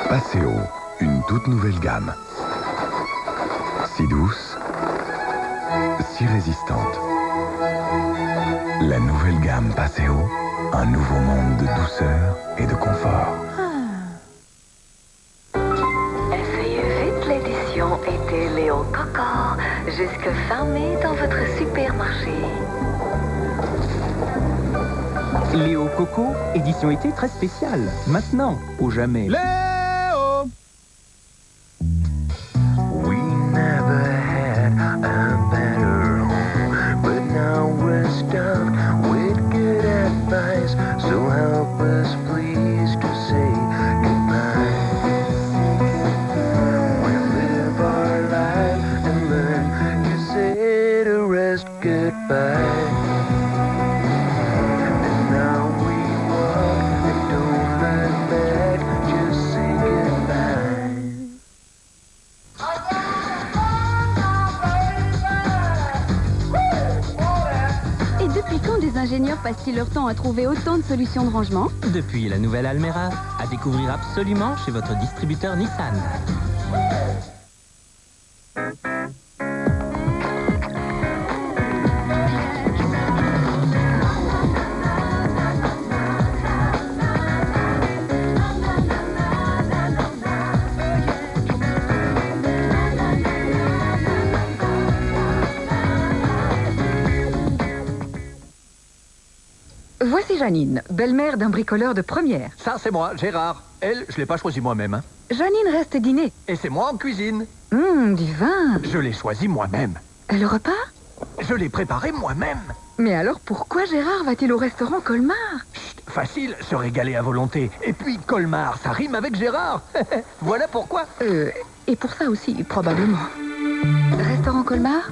Paseo, une toute nouvelle gamme. Si douce, si résistante. La nouvelle gamme Paseo, un nouveau monde de douceur et de confort. Essayez vite l'édition été Léo Coco, jusque fin mai dans votre supermarché. Léo Coco, édition été très spéciale. Maintenant ou jamais. Léo! We never had a better home, but now we're stuck with good advice. So help us please to say goodbye. We live our life and learn to say to rest goodbye. Les ingénieurs passent-ils leur temps à trouver autant de solutions de rangement? Depuis la nouvelle Almera, à découvrir absolument chez votre distributeur Nissan. Voici Janine, belle-mère d'un bricoleur de première. Ça, c'est moi, Gérard. Elle, je l'ai pas choisi moi-même. Hein. Janine reste dîner. Et c'est moi en cuisine. Du vin. Je l'ai choisi moi-même. Et le repas? Je l'ai préparé moi-même. Mais alors pourquoi Gérard va-t-il au restaurant Colmar? Chut, facile, se régaler à volonté. Et puis Colmar, ça rime avec Gérard. Voilà pourquoi. Et pour ça aussi, probablement. Restaurant Colmar?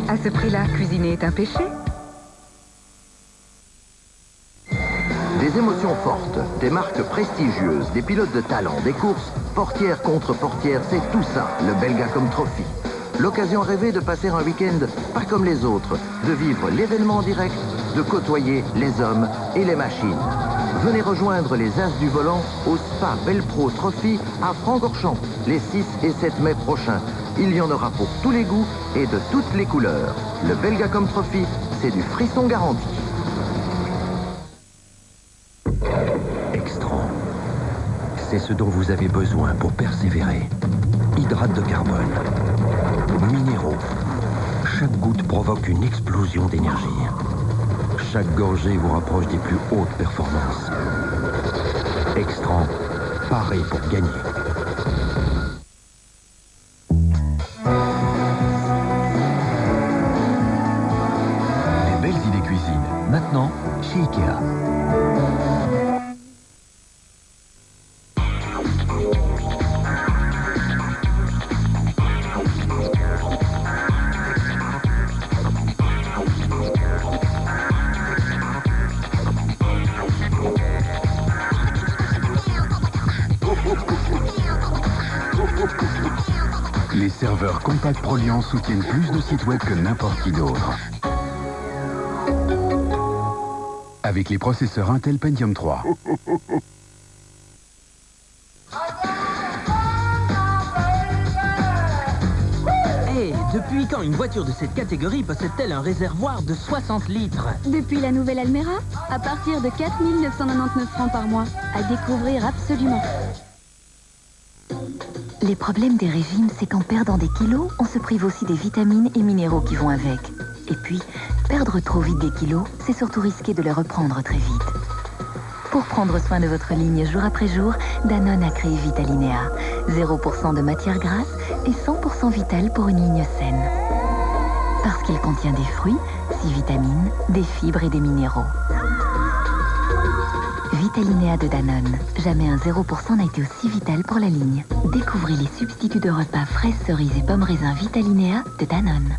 À ce prix-là, cuisiner est un péché? Des émotions fortes, des marques prestigieuses, des pilotes de talent, des courses, portière contre portière, c'est tout ça, le Belgacom Trophy. L'occasion rêvée de passer un week-end pas comme les autres, de vivre l'événement en direct, de côtoyer les hommes et les machines. Venez rejoindre les As du volant au Spa Belpro Trophy à Francorchamps, les 6 et 7 mai prochains. Il y en aura pour tous les goûts et de toutes les couleurs. Le Belgacom Trophy, c'est du frisson garanti. Extran, c'est ce dont vous avez besoin pour persévérer. Hydrate de carbone, minéraux. Chaque goutte provoque une explosion d'énergie. Chaque gorgée vous rapproche des plus hautes performances. Extran, paré pour gagner. Des belles idées cuisine, maintenant chez Ikea. Les serveurs Compact Proliant soutiennent plus de sites web que n'importe qui d'autre. Avec les processeurs Intel Pentium 3. Hey, depuis quand une voiture de cette catégorie possède-t-elle un réservoir de 60 litres? Depuis la nouvelle Almera, à partir de 4 999 francs par mois. À découvrir absolument. Les problèmes des régimes, c'est qu'en perdant des kilos, on se prive aussi des vitamines et minéraux qui vont avec. Et puis, perdre trop vite des kilos, c'est surtout risquer de les reprendre très vite. Pour prendre soin de votre ligne jour après jour, Danone a créé Vitalinea. 0% de matière grasse et 100% vital pour une ligne saine. Parce qu'il contient des fruits, 6 vitamines, des fibres et des minéraux. Vitalinea de Danone. Jamais un 0% n'a été aussi vital pour la ligne. Découvrez les substituts de repas fraises, cerises et pommes raisin Vitalinea de Danone.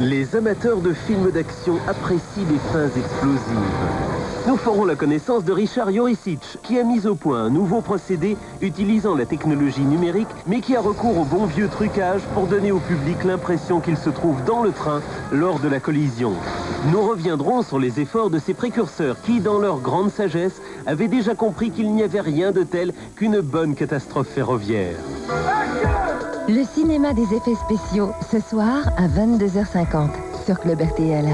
Les amateurs de films d'action apprécient les fins explosives. Nous ferons la connaissance de Richard Joricic, qui a mis au point un nouveau procédé utilisant la technologie numérique, mais qui a recours au bon vieux trucage pour donner au public l'impression qu'il se trouve dans le train lors de la collision. Nous reviendrons sur les efforts de ces précurseurs qui, dans leur grande sagesse, avaient déjà compris qu'il n'y avait rien de tel qu'une bonne catastrophe ferroviaire. Le cinéma des effets spéciaux, ce soir à 22h50 sur Club RTL.